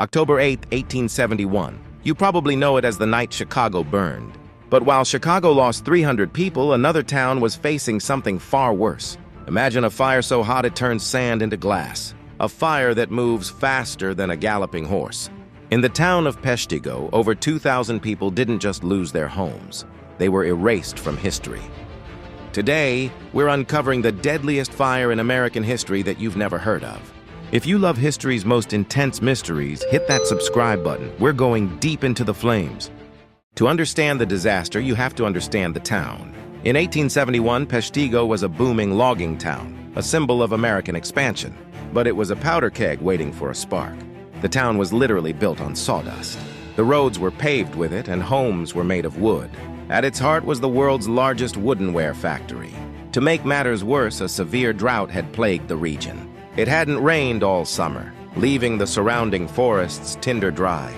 October 8, 1871. You probably know it as the night Chicago burned. But while Chicago lost 300 people, another town was facing something far worse. Imagine a fire so hot it turns sand into glass. A fire that moves faster than a galloping horse. In the town of Peshtigo, over 2,000 people didn't just lose their homes. They were erased from history. Today, we're uncovering the deadliest fire in American history that you've never heard of. If you love history's most intense mysteries, hit that subscribe button. We're going deep into the flames. To understand the disaster, you have to understand the town. In 1871, Peshtigo was a booming logging town, a symbol of American expansion. But it was a powder keg waiting for a spark. The town was literally built on sawdust. The roads were paved with it, and homes were made of wood. At its heart was the world's largest woodenware factory. To make matters worse, a severe drought had plagued the region. It hadn't rained all summer, leaving the surrounding forests tinder dry.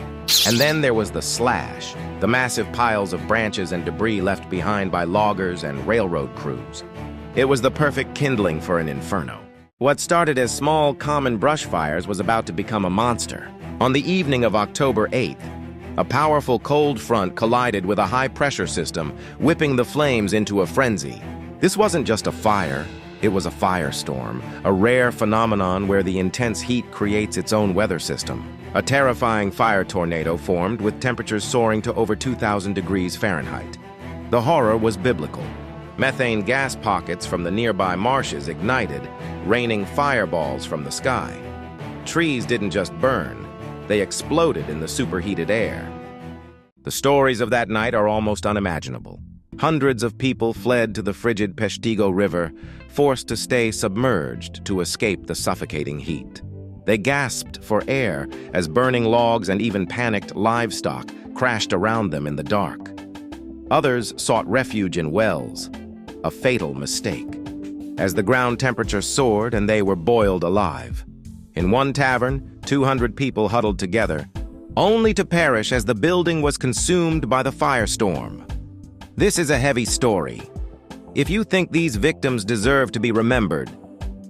And then there was the slash, the massive piles of branches and debris left behind by loggers and railroad crews. It was the perfect kindling for an inferno. What started as small, common brush fires was about to become a monster. On the evening of October 8th, a powerful cold front collided with a high-pressure system, whipping the flames into a frenzy. This wasn't just a fire. It was a firestorm, a rare phenomenon where the intense heat creates its own weather system. A terrifying fire tornado formed with temperatures soaring to over 2,000 degrees Fahrenheit. The horror was biblical. Methane gas pockets from the nearby marshes ignited, raining fireballs from the sky. Trees didn't just burn, they exploded in the superheated air. The stories of that night are almost unimaginable. Hundreds of people fled to the frigid Peshtigo River, forced to stay submerged to escape the suffocating heat. They gasped for air as burning logs and even panicked livestock crashed around them in the dark. Others sought refuge in wells, a fatal mistake, as the ground temperature soared and they were boiled alive. In one tavern, 200 people huddled together, only to perish as the building was consumed by the firestorm. This is a heavy story. If you think these victims deserve to be remembered,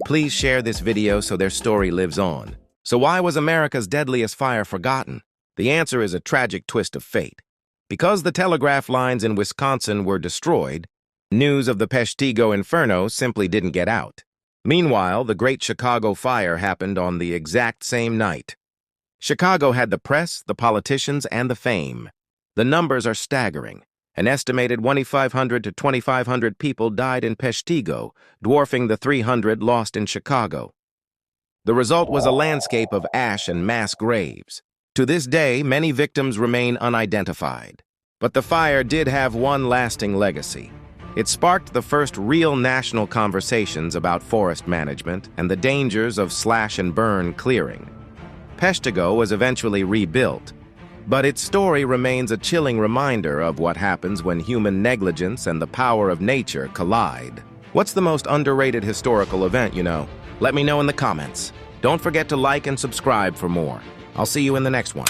please share this video so their story lives on. So why was America's deadliest fire forgotten? The answer is a tragic twist of fate. Because the telegraph lines in Wisconsin were destroyed, news of the Peshtigo Inferno simply didn't get out. Meanwhile, the Great Chicago Fire happened on the exact same night. Chicago had the press, the politicians, and the fame. The numbers are staggering. An estimated 2,500 to 2,500 people died in Peshtigo, dwarfing the 300 lost in Chicago. The result was a landscape of ash and mass graves. To this day, many victims remain unidentified. But the fire did have one lasting legacy. It sparked the first real national conversations about forest management and the dangers of slash-and-burn clearing. Peshtigo was eventually rebuilt, but its story remains a chilling reminder of what happens when human negligence and the power of nature collide. What's the most underrated historical event, you know? Let me know in the comments. Don't forget to like and subscribe for more. I'll see you in the next one.